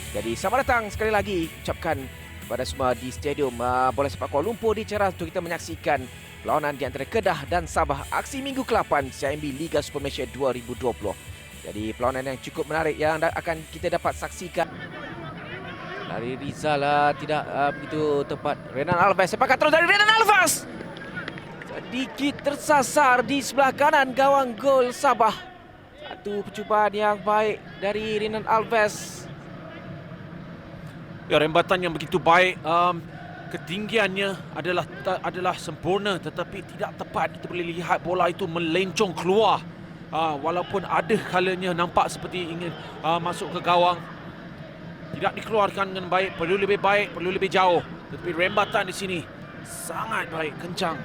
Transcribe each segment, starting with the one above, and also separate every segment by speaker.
Speaker 1: Jadi selamat datang sekali lagi ucapkan kepada semua di Stadium Bola Sepak Kuala Lumpur di Ceras untuk kita menyaksikan perlawanan di antara Kedah dan Sabah aksi minggu ke-8 CIMB Liga Super Malaysia 2020. Jadi perlawanan yang cukup menarik yang akan kita dapat saksikan. Dari Rizal tidak begitu tepat. Renan Alves sepakat terus dari Renan Alves. Sedikit tersasar di sebelah kanan gawang gol Sabah. Satu percubaan yang baik dari Renan Alves.
Speaker 2: Ya, rembatan yang begitu baik, ketinggiannya adalah sempurna tetapi tidak tepat. Kita boleh lihat bola itu melencong keluar. Walaupun ada kalanya nampak seperti ingin masuk ke gawang, tidak dikeluarkan dengan baik, perlu lebih jauh. Tetapi rembatan di sini sangat baik, kencang.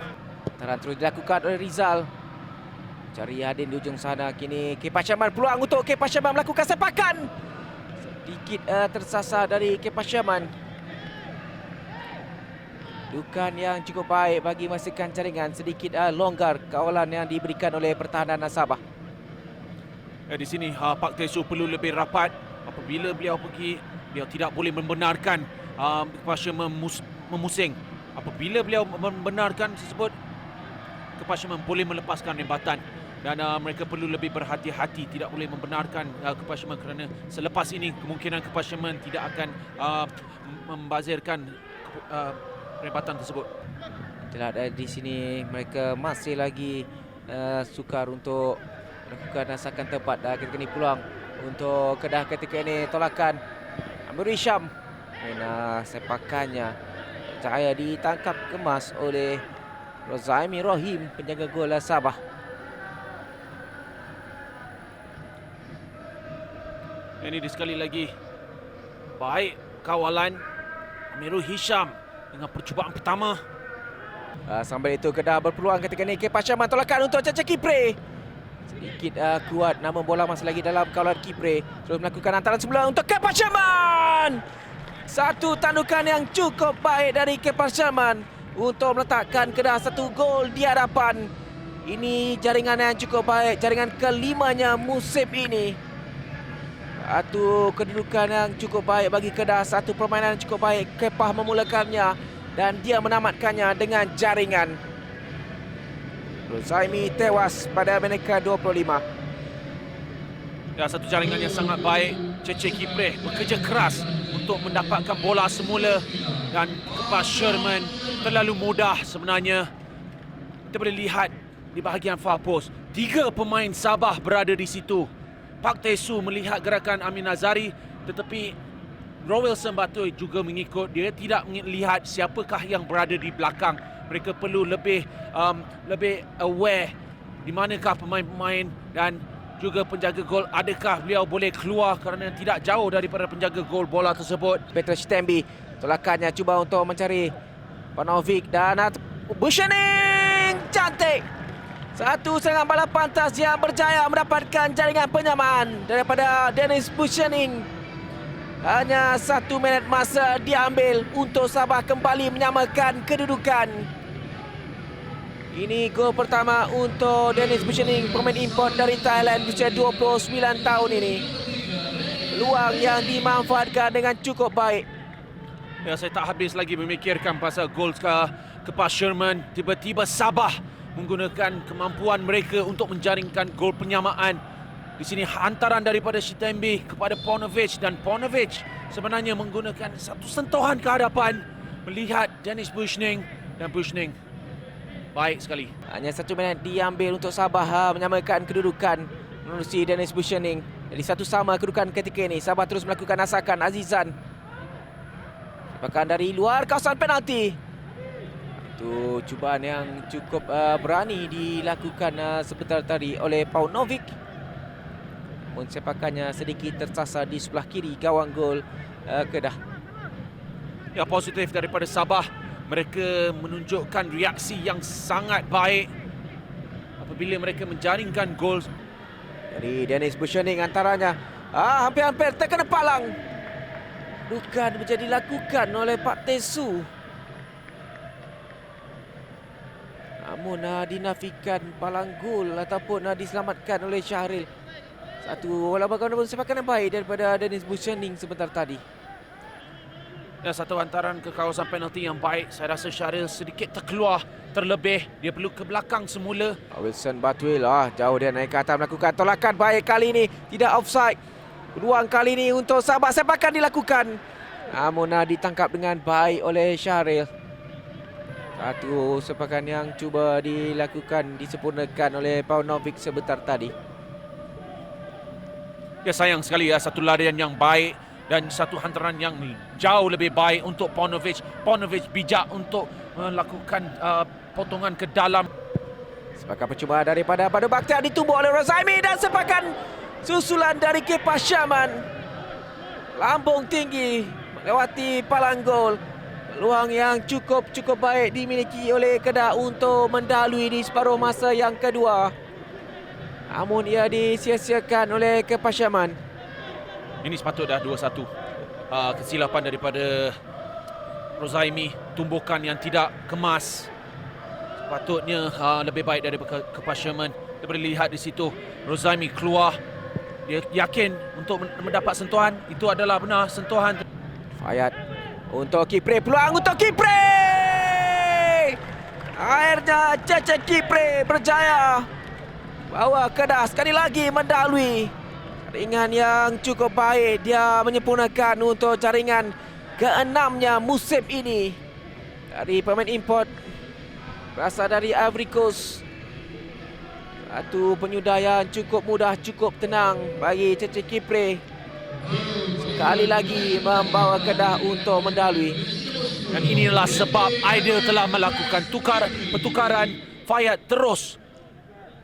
Speaker 1: Taran terus dilakukan oleh Rizal. Cari Hadin di ujung sana. Kini Kepa Syaman, peluang untuk Kepa Syaman melakukan sepakan. Sedikit tersasar dari Kepa Syaman. Dukan yang cukup baik bagi memastikan jaringan. Sedikit longgar kawalan yang diberikan oleh pertahanan Sabah.
Speaker 2: Di sini Pak Tesu perlu lebih rapat. Apabila beliau pergi, beliau tidak boleh membenarkan Kepa Syaman memusing. Apabila beliau membenarkan tersebut, Kepa Syaman boleh melepaskan rembatan. Dan mereka perlu lebih berhati-hati, tidak boleh membenarkan Kepa Syaman kerana selepas ini kemungkinan Kepa Syaman tidak akan membazirkan rembatan tersebut.
Speaker 1: Itulah di sini mereka masih lagi sukar untuk melakukan rasakan tepat. Ketika ini peluang untuk Kedah ketika ini tolakan Amirul Hisham. Dan sepakannya cahaya ditangkap kemas oleh Rozaimi Rohim, penjaga gol Sabah.
Speaker 2: Ini sekali lagi baik kawalan Amirul Hisham dengan percubaan pertama.
Speaker 1: Sambil itu Kedah berpeluang ketika ini. Kepa Syaman tolakan untuk Caca Kipre. Sedikit kuat, namun bola masih lagi dalam kawalan Kipre. Terus melakukan antaran sebelah untuk Kepa Syaman. Satu tandukan yang cukup baik dari Kepa Syaman untuk meletakkan Kedah satu gol di hadapan. Ini jaringan yang cukup baik, jaringan kelimanya musim ini. Satu kedudukan yang cukup baik bagi Kedah, satu permainan yang cukup baik. Kepah memulakannya dan dia menamatkannya dengan jaringan. Rozaimi tewas pada minit ke-25.
Speaker 2: Ya, satu jaringan yang sangat baik. Cece Kipre bekerja keras untuk mendapatkan bola semula dan Kepa Sherman terlalu mudah sebenarnya. Kita boleh lihat di bahagian far post, 3 pemain Sabah berada di situ. Pak Tesu melihat gerakan Amin Nazari, tetapi Rowelson Batui juga mengikut. Dia tidak melihat siapakah yang berada di belakang. Mereka perlu lebih aware di manakah pemain-pemain dan juga penjaga gol. Adakah beliau boleh keluar kerana tidak jauh daripada penjaga gol bola tersebut.
Speaker 1: Peter Shitembi tolakannya cuba untuk mencari Panovic dan Bushaning cantik. Satu serangan bala pantas yang berjaya mendapatkan jaringan penyamaan daripada Dennis Bushaning. Hanya 1 minit masa diambil untuk Sabah kembali menyamakan kedudukan. Ini gol pertama untuk Dennis Bushaning, pemain import dari Thailand berusia 29 tahun ini. Peluang yang dimanfaatkan dengan cukup baik.
Speaker 2: Ya, saya tak habis lagi memikirkan pasal gol Kepa Sherman. Tiba-tiba Sabah menggunakan kemampuan mereka untuk menjaringkan gol penyamaan. Di sini hantaran daripada Shitembi kepada Paunovic dan Paunovic sebenarnya menggunakan satu sentuhan ke hadapan melihat Dennis Bushaning dan Bushaning baik sekali.
Speaker 1: Hanya 1 minit diambil untuk Sabah menyamakan kedudukan menerusi Dennis Bushaning. Jadi satu sama kedudukan ketika ini. Sabah terus melakukan asakan Azizan. Bahkan dari luar kawasan penalti. Itu cubaan yang cukup berani dilakukan sebentar tadi oleh Paunovic. Namun sepakannya sedikit tersasar di sebelah kiri gawang gol Kedah.
Speaker 2: Ya, positif daripada Sabah. Mereka menunjukkan reaksi yang sangat baik apabila mereka menjaringkan gol.
Speaker 1: Dari Dennis Bushaning antaranya. Hampir-hampir terkena palang. Bukan menjadi lakukan oleh Pak Tesu. Namun dinafikan palang gol ataupun diselamatkan oleh Syahril. Satu bola bagaimana sepakan yang baik daripada Dennis Buchaning sebentar tadi.
Speaker 2: Ya, satu hantaran ke kawasan penalti yang baik. Saya rasa Syahril sedikit terkeluar terlebih. Dia perlu ke belakang semula.
Speaker 1: Wilson Batwil jauh dia naik ke atas melakukan tolakan baik kali ini. Tidak offside. Peluang kali ini untuk Sabah sepakan dilakukan. Namun ditangkap dengan baik oleh Syahril. Satu sepakan yang cuba dilakukan, disempurnakan oleh Paunovic sebentar tadi.
Speaker 2: Ya, sayang sekali ya, satu larian yang baik dan satu hantaran yang jauh lebih baik untuk Paunovic. Paunovic bijak untuk melakukan potongan ke dalam.
Speaker 1: Sepakan percubaan daripada Badu Bakhtiar ditumbuk oleh Rozaimi dan sepakan susulan dari Kepa Syaman. Lambung tinggi melewati palang gol. Peluang yang cukup baik dimiliki oleh Kedah untuk mendalui di separuh masa yang kedua. Namun ia disia-siakan oleh Kepa Syaman.
Speaker 2: Ini sepatut dah 2-1. Kesilapan daripada Rozaimi, tumbukan yang tidak kemas. Sepatutnya lebih baik daripada Kepa Syaman. Kita boleh lihat di situ Rozaimi keluar. Dia yakin untuk mendapat sentuhan. Itu adalah benar sentuhan.
Speaker 1: Fayad untuk Kipre, peluang untuk Kipre. Akhirnya Cece Kipre berjaya bawa Kedah sekali lagi mendalui. Jaringan yang cukup baik dia menyempurnakan untuk jaringan ke-6-nya musim ini. Dari pemain import berasal dari Ivory Coast. Satu penyudah yang cukup mudah, cukup tenang bagi Cece Kipre. Sekali lagi membawa Kedah untuk mendalui.
Speaker 2: Dan inilah sebab Aidil telah melakukan pertukaran. Fayad terus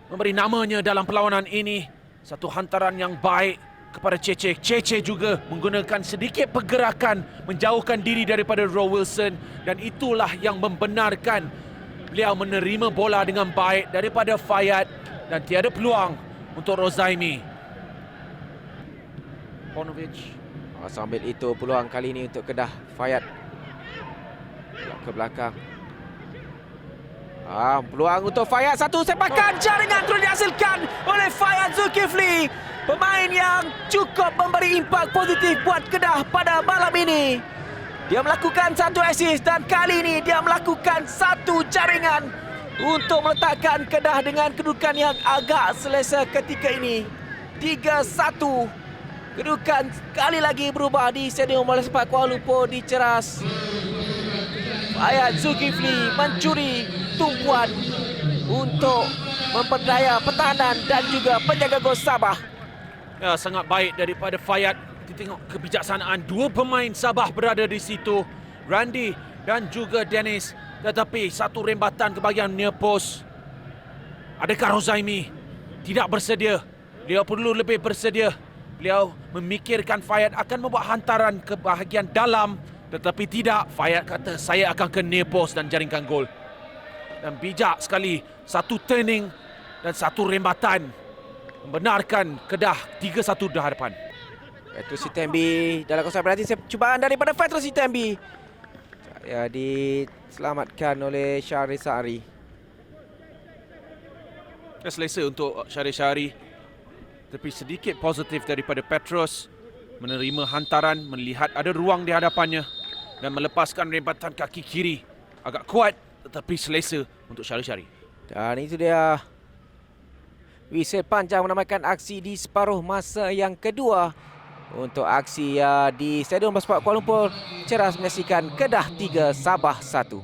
Speaker 2: memberi namanya dalam perlawanan ini. Satu hantaran yang baik kepada Cece. Cece juga menggunakan sedikit pergerakan menjauhkan diri daripada Row Wilson. Dan itulah yang membenarkan beliau menerima bola dengan baik daripada Fayad. Dan tiada peluang untuk Rozaimi. Paunovic.
Speaker 1: Sambil itu peluang kali ini untuk Kedah. Fayad ke belakang. Peluang untuk Fayad. Satu sepakan jaringan terus dihasilkan oleh Fayad Zulkifli. Pemain yang cukup memberi impak positif buat Kedah pada malam ini. Dia melakukan satu assist dan kali ini dia melakukan satu jaringan untuk meletakkan Kedah dengan kedudukan yang agak selesa ketika ini. 3-1. Kedudukan sekali lagi berubah di Stadium Bola Sepak Kuala Lumpur diceras. Fayad Zulkifli mencuri tumpuan untuk memperdaya pertahanan dan juga penjaga gol Sabah.
Speaker 2: Ya, sangat baik daripada Fayad. Kita tengok kebijaksanaan dua pemain Sabah berada di situ. Randy dan juga Dennis. Tetapi satu rembatan ke bahagian near post. Adakah Rozaimi tidak bersedia? Beliau perlu lebih bersedia. Beliau memikirkan Fayad akan membuat hantaran ke bahagian dalam. Tetapi tidak. Fayad kata saya akan ke near post dan jaringkan gol. Dan bijak sekali. Satu turning dan satu rembatan. Membenarkan Kedah 3-1 di hadapan.
Speaker 1: Petrus Sitembi dalam kawasan penalti. Cubaan daripada Petrus Sitembi. Ya, diselamatkan oleh Syahri Sari.
Speaker 2: Selesa untuk Syahri. Tapi sedikit positif daripada Petrus. Menerima hantaran, melihat ada ruang di hadapannya. Dan melepaskan rembatan kaki kiri. Agak kuat tetapi selesa untuk Syahri.
Speaker 1: Dan itu dia. Whistle panjang menamakan aksi di separuh masa yang kedua. Untuk aksi di Stadium Bola Sepak Kuala Lumpur, ceras menyaksikan Kedah 3, Sabah 1.